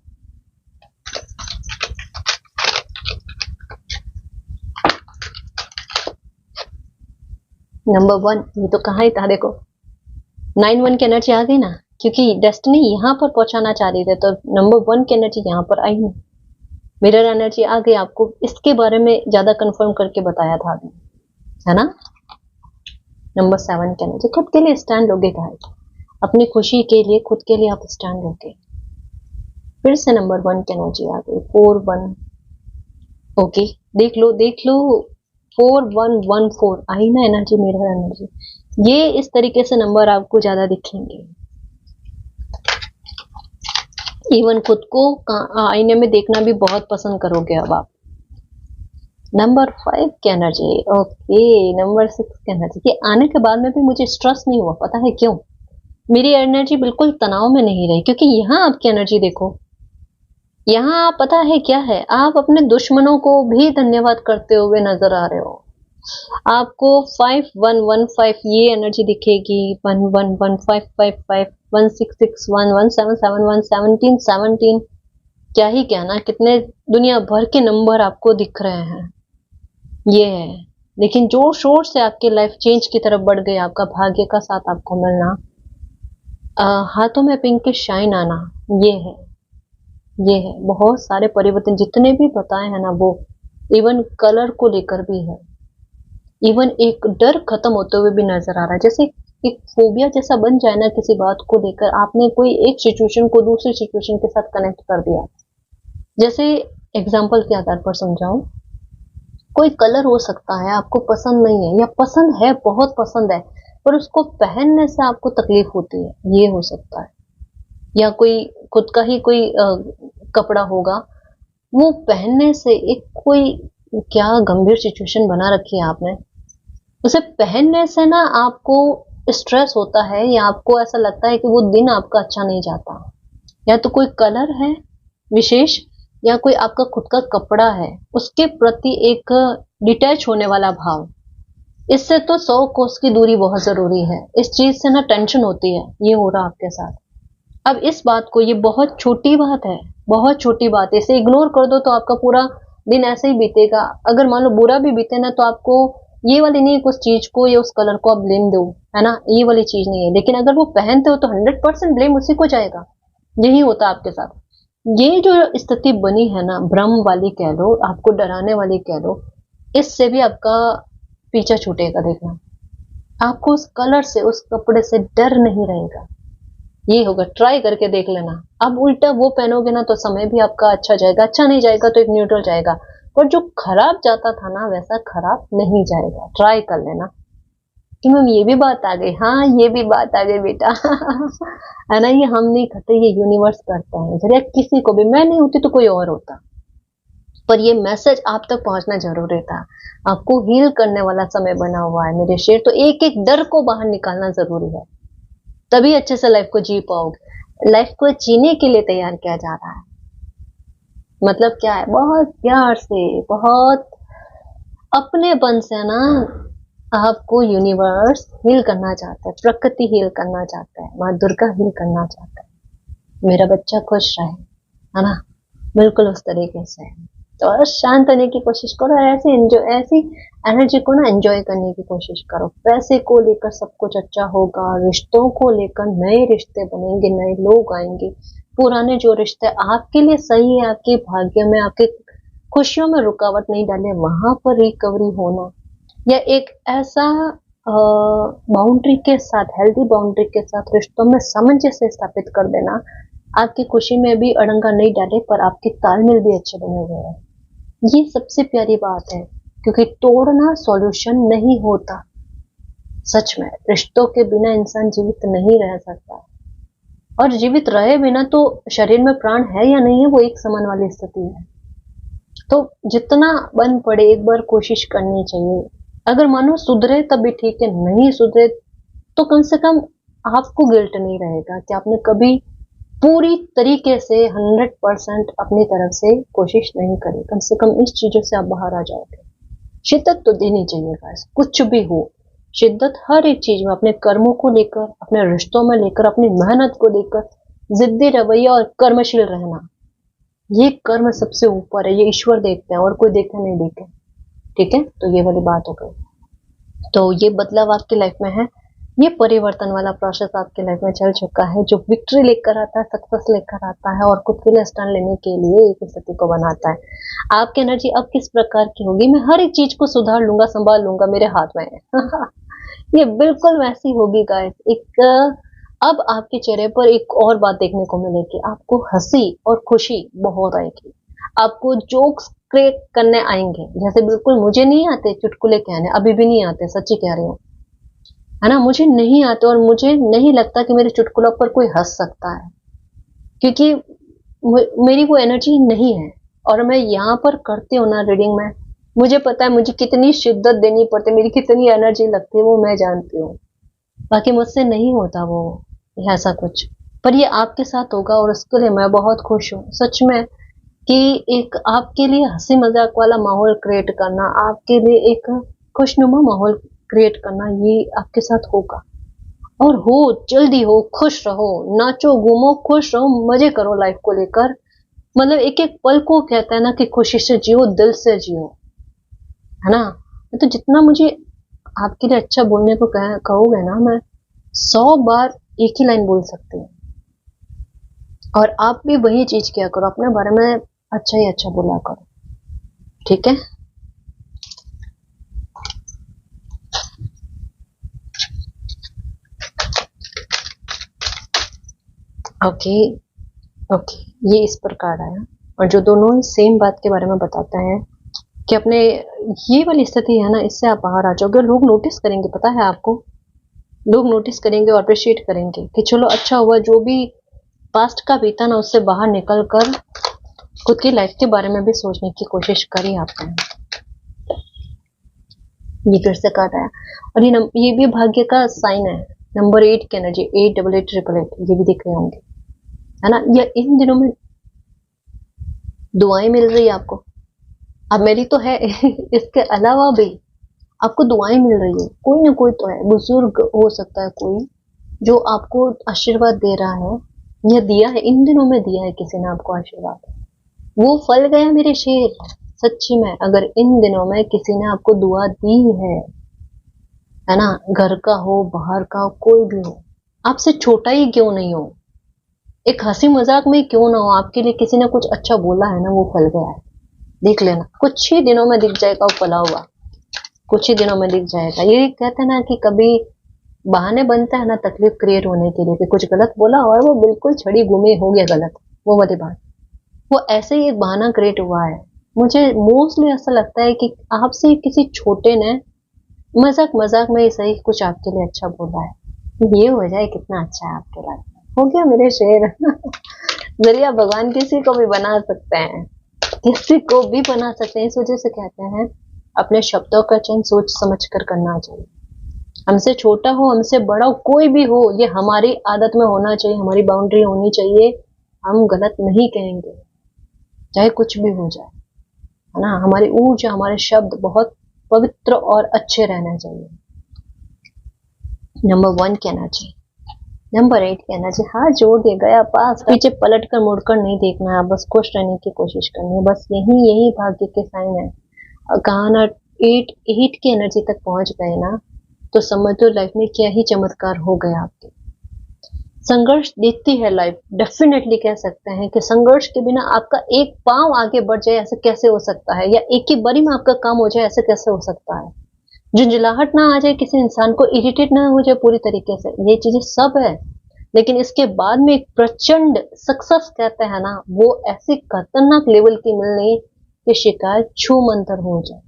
A: नंबर 1 ये तो कहा ही था, देखो 9-1 की एनर्जी आ गई ना, क्योंकि डेस्टिनी यहाँ पर पहुंचाना चाह रही थी, तो नंबर 1 की एनर्जी यहाँ पर आई नहीं, मिरर एनर्जी आ गई। आपको इसके बारे में ज्यादा कंफर्म करके बताया था अभी, है ना। नंबर 7 की एनर्जी, खुद के लिए स्टैंड लोगे गाइस, अपनी खुशी के लिए खुद के लिए आप स्टैंड लोगे। फिर से नंबर 1 की एनर्जी आ गई, 4-1। ओके, देख लो 4114 आई ना एनर्जी, मिरर एनर्जी। ये इस तरीके से नंबर आपको ज्यादा दिखेंगे। इवन खुद को आईने में देखना भी बहुत पसंद करोगे अब आप। नंबर 5 की एनर्जी, ओके। नंबर 6 की एनर्जी, ये आने के बाद में भी मुझे स्ट्रेस नहीं हुआ, पता है क्यों? मेरी एनर्जी बिल्कुल तनाव में नहीं रही, क्योंकि यहाँ आपकी एनर्जी देखो, यहाँ पता है क्या है, आप अपने दुश्मनों को भी धन्यवाद करते हुए नजर आ रहे हो। आपको 5115 ये एनर्जी दिखेगी, 111555, 1661, 1771, 1717, क्या ही कहना, कितने दुनिया भर के नंबर आपको दिख रहे हैं। ये है, लेकिन जोर शोर से आपकी लाइफ चेंज की तरफ बढ़ गई, आपका भाग्य का साथ आपको मिलना, हाथों में पिंक की शाइन आना, ये है बहुत सारे परिवर्तन जितने भी बताए हैं ना, वो इवन कलर को लेकर भी है। इवन एक डर खत्म होते हुए भी नजर आ रहा है। जैसे एक फोबिया जैसा बन जाए ना किसी बात को लेकर, आपने कोई एक सिचुएशन को दूसरी सिचुएशन के साथ कनेक्ट कर दिया। जैसे एग्जाम्पल के आधार पर समझाऊं, कोई कलर हो सकता है आपको पसंद नहीं है, या पसंद है, बहुत पसंद है, पर उसको पहनने से आपको तकलीफ होती है, ये हो सकता है। या कोई खुद का ही कोई कपड़ा होगा, वो पहनने से एक कोई क्या गंभीर सिचुएशन बना रखी है आपने, उसे पहनने से ना आपको स्ट्रेस होता है, या आपको ऐसा लगता है कि वो दिन आपका अच्छा नहीं जाता। या तो कोई कलर है विशेष, या कोई आपका खुद का कपड़ा है, उसके प्रति एक डिटैच होने वाला भाव, इससे तो 100 कोस की दूरी बहुत जरूरी है। इस चीज से ना टेंशन होती है, ये हो रहा आपके साथ। अब इस बात को, ये बहुत छोटी बात है, बहुत छोटी बात है, इसे इग्नोर कर दो तो आपका पूरा दिन ऐसे ही बीतेगा। अगर मान लो बुरा भी बीते ना, तो आपको ये वाली नहीं, कुछ चीज को या उस कलर को आप ब्लेम दो, है ना, ये वाली चीज नहीं है। लेकिन अगर वो पहनते हो तो 100% ब्लेम उसी को जाएगा। यही होता है आपके साथ। ये जो स्थिति बनी है ना, भ्रम वाली कह लो, आपको डराने वाली कह लो, इससे भी आपका पीछा छूटेगा। देखना, आपको उस कलर से, उस कपड़े से डर नहीं रहेगा। ये होगा, ट्राई करके देख लेना। अब उल्टा वो पहनोगे ना तो समय भी आपका अच्छा जाएगा, अच्छा नहीं जाएगा तो एक न्यूट्रल जाएगा, पर जो खराब जाता था ना वैसा खराब नहीं जाएगा। ट्राई कर लेना। कि मैम ये भी बात आ गई, हाँ ये भी बात आ गई बेटा। है ना, ये हम नहीं करते, ये यूनिवर्स करता है। जरा किसी को भी, मैं नहीं होती तो कोई और होता, पर ये मैसेज आप तक पहुंचना जरूरी था। आपको हील करने वाला समय बना हुआ है मेरे शेर, तो एक एक डर को बाहर निकालना जरूरी है, तभी अच्छे से लाइफ को जी पाओगे। लाइफ को जीने के लिए तैयार किया जा रहा है। मतलब क्या है, बहुत प्यार से, बहुत अपनेपन से ना आपको यूनिवर्स हील करना चाहता है, प्रकृति हील करना चाहता है, माँ दुर्गा हील करना चाहता है। मेरा बच्चा खुश रहे, है ना, बिल्कुल उस तरीके से। तो बस शांत होने की कोशिश करो, ऐसे एंजॉय, ऐसी एनर्जी को ना एंजॉय करने की कोशिश करो। पैसे को लेकर सब कुछ अच्छा होगा, रिश्तों को लेकर नए रिश्ते बनेंगे, नए लोग आएंगे, पुराने जो रिश्ते आपके लिए सही है, आपके भाग्य में, आपके खुशियों में रुकावट नहीं डाले, वहां पर रिकवरी होना, या एक ऐसा बाउंड्री के साथ, हेल्दी बाउंड्री के साथ रिश्तों में सामंजस्य स्थापित कर देना, आपकी खुशी में भी अड़ंगा नहीं डाले, पर आपके तालमेल भी अच्छे बने हुए हैं। ये सबसे प्यारी बात है, क्योंकि तोड़ना सॉल्यूशन नहीं होता। सच में रिश्तों के बिना इंसान जीवित नहीं रह सकता, और जीवित रहे बिना तो शरीर में प्राण है या नहीं है वो एक समान वाली स्थिति है। तो जितना बन पड़े एक बार कोशिश करनी चाहिए। अगर मानो सुधरे तब भी ठीक है, नहीं सुधरे तो कम से कम आपको गिल्ट नहीं रहेगा कि आपने कभी पूरी तरीके से 100% अपनी तरफ से कोशिश नहीं करी। कम से कम इस चीजों से आप बाहर आ जाओगे। शिद्दत तो देनी चाहिए गाइस, कुछ भी हो, शिद्दत हर एक चीज में, अपने कर्मों को लेकर, अपने रिश्तों में लेकर, अपनी मेहनत को लेकर, जिद्दी रवैया और कर्मशील रहना, ये कर्म सबसे ऊपर है। ये ईश्वर देखते हैं और कोई देखते नहीं देखे। ठीक है, तो ये वाली बात हो गई। तो ये बदलाव आपकी लाइफ में है, ये परिवर्तन वाला प्रोसेस आपकी लाइफ में चल चुका है, जो विक्ट्री लेकर आता है, सक्सेस लेकर आता है, और खुद के लिए स्टैंड लेने के लिए एक स्थिति को बनाता है। आपकी एनर्जी अब किस प्रकार की होगी, मैं हर एक चीज को सुधार लूंगा, संभाल लूंगा, मेरे हाथ में है। ये बिल्कुल वैसी होगी गाइस। एक अब आपके चेहरे पर एक और बात देखने को मिलेगी, आपको हंसी और खुशी बहुत आएगी, आपको जोक्स क्रिएट करने आएंगे। जैसे बिल्कुल मुझे नहीं आते चुटकुले कहने, अभी भी नहीं आते, सच्ची कह रही हूँ, है ना, मुझे नहीं आते, और मुझे नहीं लगता कि मेरे चुटकुलों पर कोई हंस सकता है, क्योंकि मेरी वो एनर्जी नहीं है। और मैं यहाँ पर करती हूँ ना रीडिंग में, मुझे पता है मुझे कितनी शिद्दत देनी पड़ती है, मेरी कितनी एनर्जी लगती है, वो मैं जानती हूँ। बाकी मुझसे नहीं होता वो ऐसा कुछ, पर ये आपके साथ होगा, और उसके लिए मैं बहुत खुश हूँ सच में। कि एक आपके लिए हंसी मजाक वाला माहौल क्रिएट करना, आपके लिए एक खुशनुमा माहौल क्रिएट करना, ये आपके साथ होगा। और हो, जल्दी हो, खुश रहो, नाचो घूमो, खुश रहो, मजे करो लाइफ को लेकर। मतलब एक एक पल को कहता है ना कि खुशी से जियो, दिल से जियो, है ना। तो जितना मुझे आपके लिए अच्छा बोलने को कहोगे ना, मैं 100 बार एक ही लाइन बोल सकती हूँ। और आप भी वही चीज किया करो, अपने बारे में अच्छा ही अच्छा बोला करो। ठीक है, ओके। ओके, ये इस प्रकार आया, और जो दोनों ही सेम बात के बारे में बताते हैं कि अपने ये वाली स्थिति है ना, इससे आप बाहर आ जाओगे। लोग नोटिस करेंगे, पता है आपको, लोग नोटिस करेंगे और अप्रिशिएट करेंगे कि चलो अच्छा हुआ, जो भी पास्ट का बीता ना, उससे बाहर निकल कर खुद की लाइफ के बारे में भी सोचने की कोशिश करी आपने। ये फिर से कार्ड आया, और ये भी भाग्य का साइन है। नंबर 8 की एनर्जी, 888888, ये भी दिख रहे होंगे, है ना। ये इन दिनों में दुआएं मिल रही है आपको। अब मेरी तो है इसके अलावा भी आपको दुआएं मिल रही है। कोई ना कोई तो है, बुजुर्ग हो सकता है कोई, जो आपको आशीर्वाद दे रहा है, या दिया है, इन दिनों में दिया है किसी ने आपको आशीर्वाद। वो फल गया मेरे शेर, सच्ची में। अगर इन दिनों में किसी ने आपको दुआ दी है ना, घर का हो, बाहर का हो, कोई भी हो, आपसे छोटा ही क्यों नहीं हो, एक हंसी मजाक में क्यों ना हो, आपके लिए किसी ने कुछ अच्छा बोला है ना, वो फल गया है। देख लेना, कुछ ही दिनों में दिख जाएगा वो फला हुआ, कुछ ही दिनों में दिख जाएगा। ये कहते हैं ना कि कभी बहाने बनता है ना तकलीफ क्रिएट होने के लिए, कि कुछ गलत बोला और वो बिल्कुल छड़ी घूमी हो गया गलत, वो वाली बात, वो ऐसे ही एक बहाना क्रिएट हुआ है। मुझे मोस्टली ऐसा लगता है कि आपसे किसी छोटे ने मजाक मजाक में ही सही कुछ आपके लिए अच्छा बोला है, ये हो जाए कितना अच्छा है आपके लाइफ में। हो गया मेरे शेर जरिया भगवान किसी को भी बना सकते हैं, किसी को भी बना सकते हैं। इस वजह से कहते हैं अपने शब्दों का चयन सोच समझ कर करना चाहिए। हमसे छोटा हो, हमसे बड़ा हो, कोई भी हो, ये हमारी आदत में होना चाहिए, हमारी बाउंड्री होनी चाहिए। हम गलत नहीं कहेंगे, चाहे कुछ भी हो जाए, है ना। हमारी ऊर्जा, हमारे शब्द बहुत पवित्र और अच्छे रहना चाहिए। नंबर 1 कहना चाहिए। नंबर 8 कहना चाहिए, हाथ जोड़ दिया गया पास, पीछे पलट कर मुड़कर नहीं देखना है, बस खुश रहने की कोशिश करनी है। बस यही भाग्य के साइन है। कहा ना 8 की एनर्जी तक पहुंच गए ना, तो समझ लो लाइफ में क्या ही चमत्कार हो गया आपके। संघर्ष देती है लाइफ, डेफिनेटली कह सकते हैं कि संघर्ष के बिना आपका एक पांव आगे बढ़ जाए ऐसा कैसे हो सकता है, या एक ही बारी में आपका काम हो जाए ऐसा कैसे हो सकता है। झुंझलाहट ना आ जाए किसी इंसान को, इरिटेट ना हो जाए पूरी तरीके से, ये चीजें सब है। लेकिन इसके बाद में एक प्रचंड सक्सेस कहते हैं ना, वो ऐसी खतरनाक लेवल की मिलनी कि शिकायत छू मंतर हो जाए।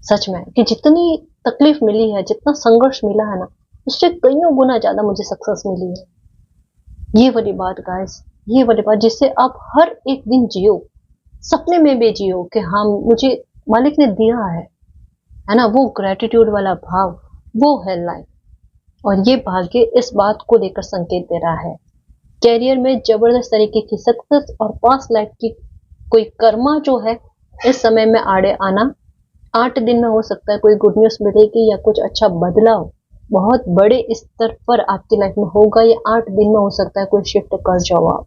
A: सच में कि जितनी तकलीफ मिली है, जितना संघर्ष मिला है ना, उससे कईयों गुना ज्यादा मुझे सक्सेस मिली है। ये वाली बात गाइस, ये वाली बात जिससे आप हर एक दिन जियो, सपने में भी जियो कि हाँ मुझे मालिक ने दिया है ना, वो ग्रेटिट्यूड वाला भाव, वो है लाइफ। और ये भाग्य इस बात को लेकर संकेत दे रहा है, कैरियर में जबरदस्त तरीके की सक्सेस और पास्ट लाइफ की कोई कर्मा जो है इस समय में आड़े आना। 8 दिन में हो सकता है कोई गुड न्यूज मिलेगी, या कुछ अच्छा बदलाव बहुत बड़े स्तर पर आपकी लाइफ में होगा, या 8 दिन में हो सकता है कोई शिफ्ट कर जाओ आप,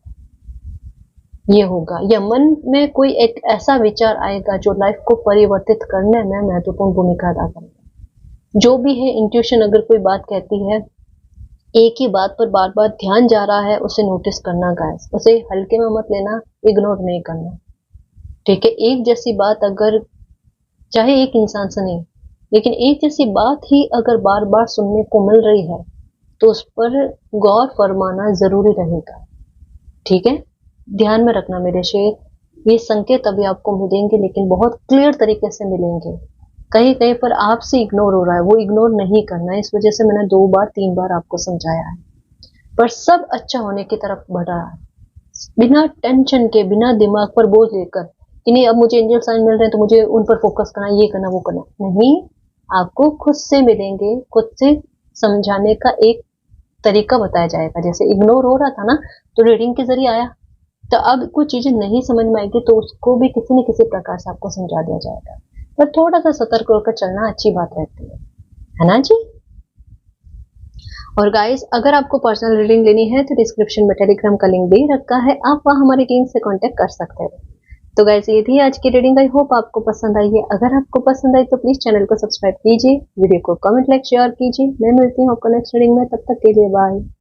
A: ये होगा। या मन में कोई एक ऐसा विचार आएगा जो लाइफ को परिवर्तित करने में महत्वपूर्ण भूमिका अदा करेगा। जो भी है इंट्यूशन, अगर कोई बात कहती है, एक ही बात पर बार बार ध्यान जा रहा है, उसे नोटिस करना गाइस, उसे हल्के में मत लेना, इग्नोर नहीं करना, ठीक है। एक जैसी बात अगर, चाहे एक इंसान से नहीं, लेकिन एक जैसी बात ही अगर बार बार सुनने को मिल रही है, तो उस पर गौर फरमाना जरूरी रहेगा, ठीक है। ध्यान में रखना मेरे शेर, ये संकेत अभी आपको मिलेंगे, लेकिन बहुत क्लियर तरीके से मिलेंगे। कहीं कहीं पर आपसे इग्नोर हो रहा है, वो इग्नोर नहीं करना है। इस वजह से मैंने 2 बार 3 बार आपको समझाया है, पर सब अच्छा होने की तरफ बढ़ रहा है, बिना टेंशन के, बिना दिमाग पर बोझ लेकर कि नहीं अब मुझे एंजल साइन मिल रहे हैं तो मुझे उन पर फोकस करना, ये करना, वो करना नहीं। आपको खुद से मिलेंगे, खुद से समझाने का एक तरीका बताया जाएगा। जैसे इग्नोर हो रहा था ना, तो रीडिंग के जरिए आया, तो अब कुछ चीजें नहीं समझ में आएगी तो उसको भी किसी न किसी प्रकार से आपको समझा दिया जाएगा, पर थोड़ा सा सतर्क होकर चलना अच्छी बात रहती है ना जी। और गाइस, अगर आपको पर्सनल रीडिंग लेनी है तो डिस्क्रिप्शन में टेलीग्राम का लिंक दे रखा है, आप वहां हमारी टीम से कांटेक्ट कर सकते हो। तो गाइस, ये थी आज की रीडिंग, आई होप आपको पसंद आई है। अगर आपको पसंद आई तो प्लीज चैनल को सब्सक्राइब कीजिए, वीडियो को कमेंट, लाइक, शेयर कीजिए। मैं मिलती हूँ आपको नेक्स्ट रीडिंग में, तब तक के लिए बाय।